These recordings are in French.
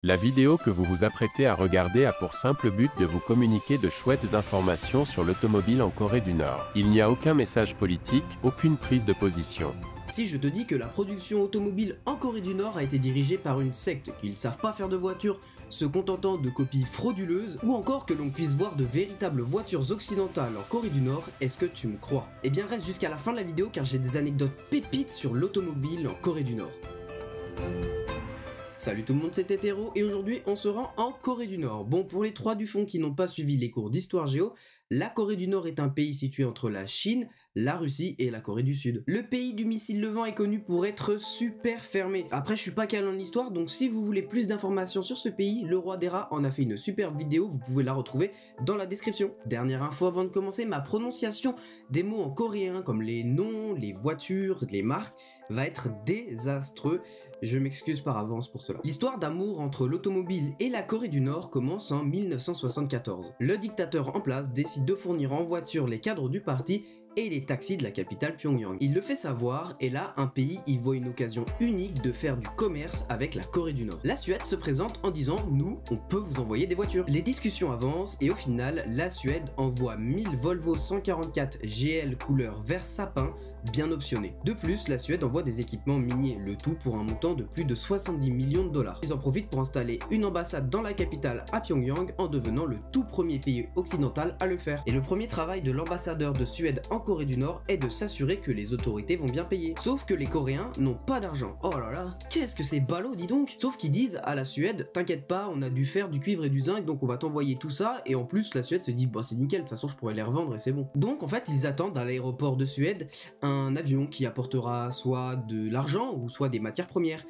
La vidéo que vous vous apprêtez à regarder a pour simple but de vous communiquer de chouettes informations sur l'automobile en Corée du Nord. Il n'y a aucun message politique, aucune prise de position. Si je te dis que la production automobile en Corée du Nord a été dirigée par une secte, qu'ils savent pas faire de voitures, se contentant de copies frauduleuses, ou encore que l'on puisse voir de véritables voitures occidentales en Corée du Nord, est-ce que tu me crois? Eh bien reste jusqu'à la fin de la vidéo car j'ai des anecdotes pépites sur l'automobile en Corée du Nord. Salut tout le monde, c'est Hétéro et aujourd'hui on se rend en Corée du Nord. Bon, pour les trois du fond qui n'ont pas suivi les cours d'histoire géo, la Corée du Nord est un pays situé entre la Chine, la Russie et la Corée du Sud. Le pays du missile levant est connu pour être super fermé. Après je suis pas calé en histoire, donc si vous voulez plus d'informations sur ce pays, le roi des rats en a fait une superbe vidéo, vous pouvez la retrouver dans la description. Dernière info avant de commencer, ma prononciation des mots en coréen comme les noms, les voitures, les marques va être désastreux. Je m'excuse par avance pour cela. L'histoire d'amour entre l'automobile et la Corée du Nord commence en 1974. Le dictateur en place décide de fournir en voiture les cadres du parti et les taxis de la capitale Pyongyang. Il le fait savoir et là, un pays y voit une occasion unique de faire du commerce avec la Corée du Nord. La Suède se présente en disant « Nous, on peut vous envoyer des voitures ». Les discussions avancent et au final, la Suède envoie 1000 Volvo 144 GL couleur vert sapin bien optionné. De plus, la Suède envoie des équipements miniers, le tout pour un montant de plus de 70 millions de dollars. Ils en profitent pour installer une ambassade dans la capitale à Pyongyang en devenant le tout premier pays occidental à le faire. Et le premier travail de l'ambassadeur de Suède en Corée du Nord est de s'assurer que les autorités vont bien payer. Sauf que les Coréens n'ont pas d'argent. Oh là là, qu'est-ce que c'est ballot, dis donc. Sauf qu'ils disent à la Suède, t'inquiète pas, on a dû faire du cuivre et du zinc, donc on va t'envoyer tout ça, et en plus la Suède se dit, bah c'est nickel, de toute façon je pourrais les revendre et c'est bon. Donc en fait ils attendent à l'aéroport de Suède un avion qui apportera soit de l'argent ou soit des matières premières.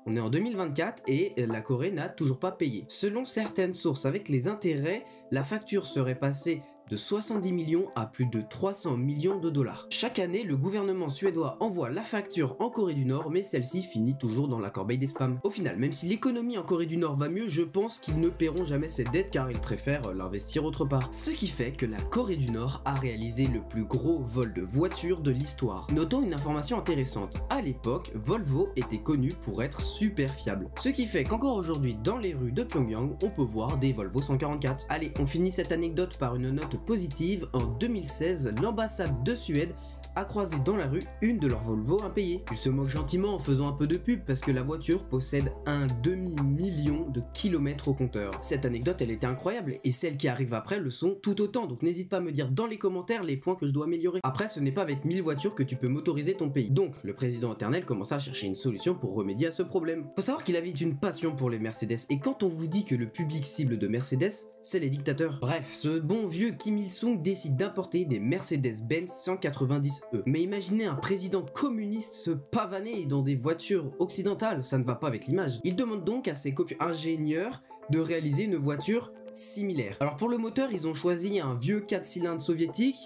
On est en 2024 et la Corée n'a toujours pas payé. Selon certaines sources, avec les intérêts, la facture serait passée de 70 millions à plus de 300 millions de dollars. Chaque année, le gouvernement suédois envoie la facture en Corée du Nord, mais celle-ci finit toujours dans la corbeille des spams. Au final, même si l'économie en Corée du Nord va mieux, je pense qu'ils ne paieront jamais cette dette car ils préfèrent l'investir autre part. Ce qui fait que la Corée du Nord a réalisé le plus gros vol de voitures de l'histoire. Notons une information intéressante. À l'époque, Volvo était connu pour être super fiable. Ce qui fait qu'encore aujourd'hui, dans les rues de Pyongyang, on peut voir des Volvo 144. Allez, on finit cette anecdote par une note positive. En 2016, l'ambassade de Suède a croisé dans la rue une de leurs Volvo impayées. Ils se moquent gentiment en faisant un peu de pub parce que la voiture possède un demi-million de kilomètres au compteur. Cette anecdote elle était incroyable et celles qui arrivent après le sont tout autant, donc n'hésite pas à me dire dans les commentaires les points que je dois améliorer. Après ce n'est pas avec 1000 voitures que tu peux motoriser ton pays. Donc le président éternel commença à chercher une solution pour remédier à ce problème. Faut savoir qu'il avait une passion pour les Mercedes et quand on vous dit que le public cible de Mercedes c'est les dictateurs. Bref, ce bon vieux Kim Il-sung décide d'importer des Mercedes-Benz 190 Mais imaginez un président communiste se pavaner dans des voitures occidentales, ça ne va pas avec l'image. Il demande donc à ses ingénieurs de réaliser une voiture similaire. Alors pour le moteur, ils ont choisi un vieux 4 cylindres soviétique,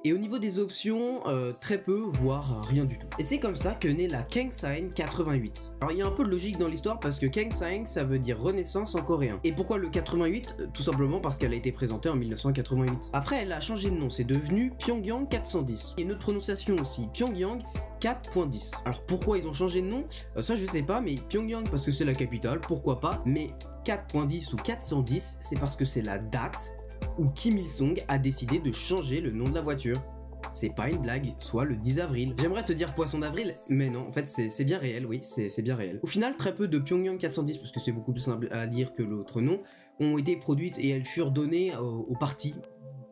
et au niveau des options, très peu, voire rien du tout. Et c'est comme ça que naît la Kangsaeng 88. Alors il y a un peu de logique dans l'histoire parce que Kangsaeng ça veut dire renaissance en coréen. Et pourquoi le 88? Tout simplement parce qu'elle a été présentée en 1988. Après elle a changé de nom, c'est devenu Pyongyang 410. Il y a une autre prononciation aussi, Pyongyang 4.10. Alors pourquoi ils ont changé de nom? Ça je sais pas, mais Pyongyang parce que c'est la capitale, pourquoi pas, mais 4.10 ou 410 c'est parce que c'est la date où Kim Il-sung a décidé de changer le nom de la voiture. C'est pas une blague, soit le 10 avril. J'aimerais te dire poisson d'avril, mais non, en fait c'est bien réel, oui, c'est bien réel. Au final, très peu de Pyongyang 410, parce que c'est beaucoup plus simple à lire que l'autre nom, ont été produites et elles furent données au parti,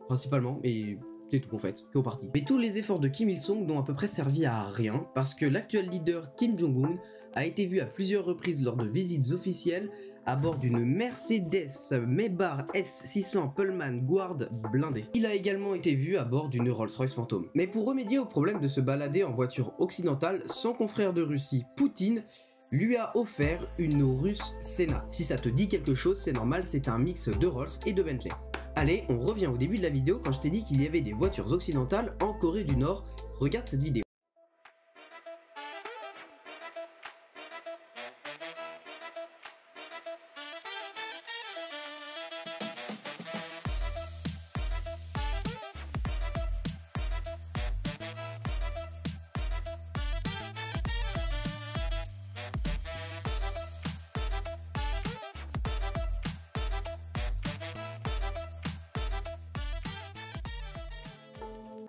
principalement, et c'est tout en fait, qu'au parti. Mais tous les efforts de Kim Il-sung n'ont à peu près servi à rien, parce que l'actuel leader Kim Jong-un a été vu à plusieurs reprises lors de visites officielles à bord d'une Mercedes Maybach S600 Pullman Guard blindée. Il a également été vu à bord d'une Rolls-Royce Phantom. Mais pour remédier au problème de se balader en voiture occidentale, son confrère de Russie, Poutine, lui a offert une russe Senna. Si ça te dit quelque chose, c'est normal, c'est un mix de Rolls et de Bentley. Allez, on revient au début de la vidéo quand je t'ai dit qu'il y avait des voitures occidentales en Corée du Nord. Regarde cette vidéo.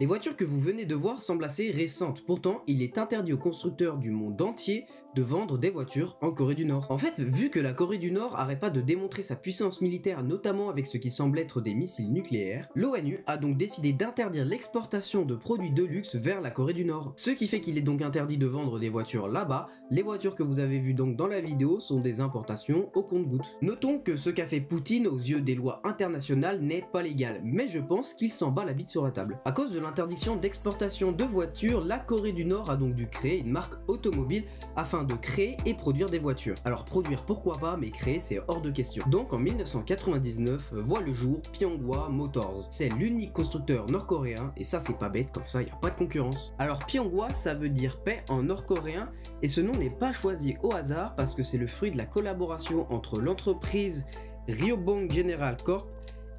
Les voitures que vous venez de voir semblent assez récentes, pourtant il est interdit aux constructeurs du monde entier de vendre des voitures en Corée du Nord. En fait, vu que la Corée du Nord arrête pas de démontrer sa puissance militaire, notamment avec ce qui semble être des missiles nucléaires, l'ONU a donc décidé d'interdire l'exportation de produits de luxe vers la Corée du Nord. Ce qui fait qu'il est donc interdit de vendre des voitures là-bas. Les voitures que vous avez vues donc dans la vidéo sont des importations au compte-gouttes. Notons que ce qu'a fait Poutine aux yeux des lois internationales n'est pas légal, mais je pense qu'il s'en bat la bite sur la table. À cause de l'interdiction d'exportation de voitures, la Corée du Nord a donc dû créer une marque automobile afin de créer et produire des voitures. Alors produire pourquoi pas, mais créer c'est hors de question. Donc en 1999 voit le jour Pyonghwa Motors. C'est l'unique constructeur nord-coréen et ça c'est pas bête, comme ça il n'y a pas de concurrence. Alors Pyonghwa ça veut dire paix en nord-coréen et ce nom n'est pas choisi au hasard parce que c'est le fruit de la collaboration entre l'entreprise Ryobong General Corp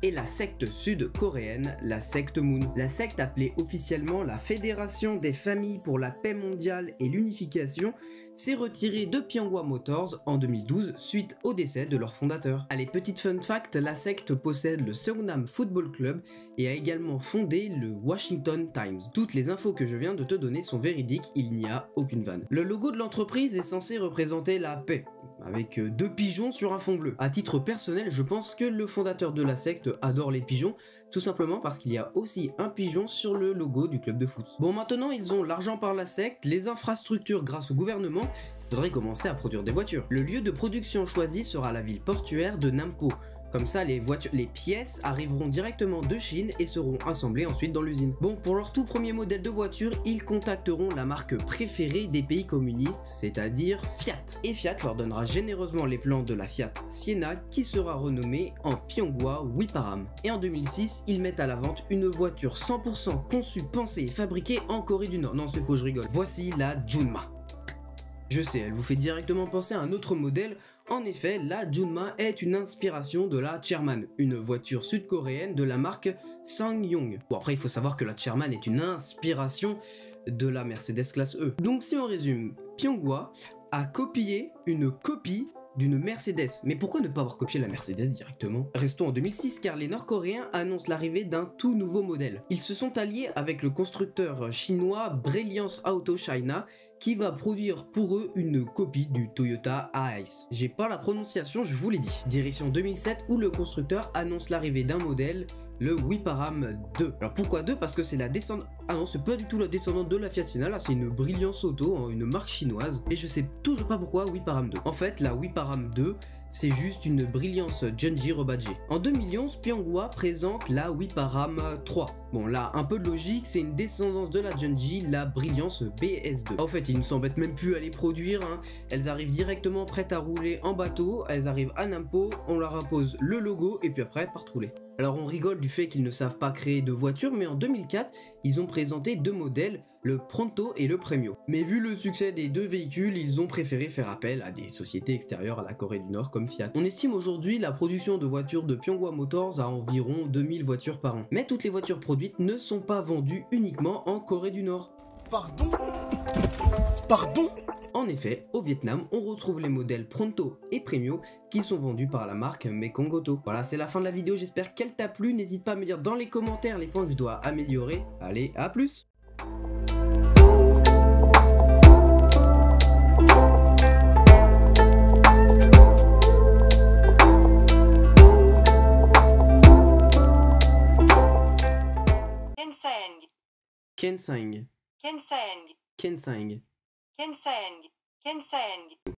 et la secte sud-coréenne, la secte Moon. La secte appelée officiellement la Fédération des familles pour la paix mondiale et l'unification s'est retirée de Pyonghwa Motors en 2012 suite au décès de leur fondateur. Allez, petite fun fact, la secte possède le Seongnam Football Club et a également fondé le Washington Times. Toutes les infos que je viens de te donner sont véridiques, il n'y a aucune vanne. Le logo de l'entreprise est censé représenter la paix, avec deux pigeons sur un fond bleu. À titre personnel, je pense que le fondateur de la secte adore les pigeons, tout simplement parce qu'il y a aussi un pigeon sur le logo du club de foot. Bon, maintenant ils ont l'argent par la secte, les infrastructures grâce au gouvernement, il faudrait commencer à produire des voitures. Le lieu de production choisi sera la ville portuaire de Nampo. Comme ça, les pièces arriveront directement de Chine et seront assemblées ensuite dans l'usine. Bon, pour leur tout premier modèle de voiture, ils contacteront la marque préférée des pays communistes, c'est-à-dire Fiat. Et Fiat leur donnera généreusement les plans de la Fiat Siena qui sera renommée en Pyonghwa Wiparam. Et en 2006, ils mettent à la vente une voiture 100% conçue, pensée et fabriquée en Corée du Nord. Non, c'est faux, je rigole. Voici la Junma. Je sais, elle vous fait directement penser à un autre modèle. En effet, la Junma est une inspiration de la Chairman, une voiture sud-coréenne de la marque SsangYong. Bon, après il faut savoir que la Chairman est une inspiration de la Mercedes classe E. Donc si on résume, Pyonghwa a copié une copie d'une Mercedes. Mais pourquoi ne pas avoir copié la Mercedes directement? Restons en 2006 car les Nord-Coréens annoncent l'arrivée d'un tout nouveau modèle. Ils se sont alliés avec le constructeur chinois Brilliance Auto China qui va produire pour eux une copie du Toyota Ace. J'ai pas la prononciation, je vous l'ai dit. Direction 2007 où le constructeur annonce l'arrivée d'un modèle, le Wiparam 2. Alors pourquoi 2? Parce que c'est la descendante... Ah non, c'est pas du tout la descendante de la Fiat Siena, là c'est une Brilliance Auto, hein, une marque chinoise. Et je sais toujours pas pourquoi Wiparam 2. En fait, la Wiparam 2, c'est juste une Brilliance Junji rebadgée. En 2011, Pyonghwa présente la Wiparam 3. Bon là, un peu de logique, c'est une descendance de la Junji, la Brilliance BS2. En fait, ils ne s'embêtent même plus à les produire, hein. Elles arrivent directement prêtes à rouler en bateau, elles arrivent à Nampo, on leur impose le logo et puis après, elles partent rouler. Alors on rigole du fait qu'ils ne savent pas créer de voitures, mais en 2004, ils ont présenté deux modèles, le Pronto et le Premio. Mais vu le succès des deux véhicules, ils ont préféré faire appel à des sociétés extérieures à la Corée du Nord comme Fiat. On estime aujourd'hui la production de voitures de Pyonghwa Motors à environ 2000 voitures par an. Mais toutes les voitures produites ne sont pas vendues uniquement en Corée du Nord. Pardon? Pardon? En effet, au Vietnam, on retrouve les modèles Pronto et Premio qui sont vendus par la marque Mekong Auto. Voilà, c'est la fin de la vidéo, j'espère qu'elle t'a plu. N'hésite pas à me dire dans les commentaires les points que je dois améliorer. Allez, à plus! Kensang. Kensang. Kensang. Kensang. Kensang.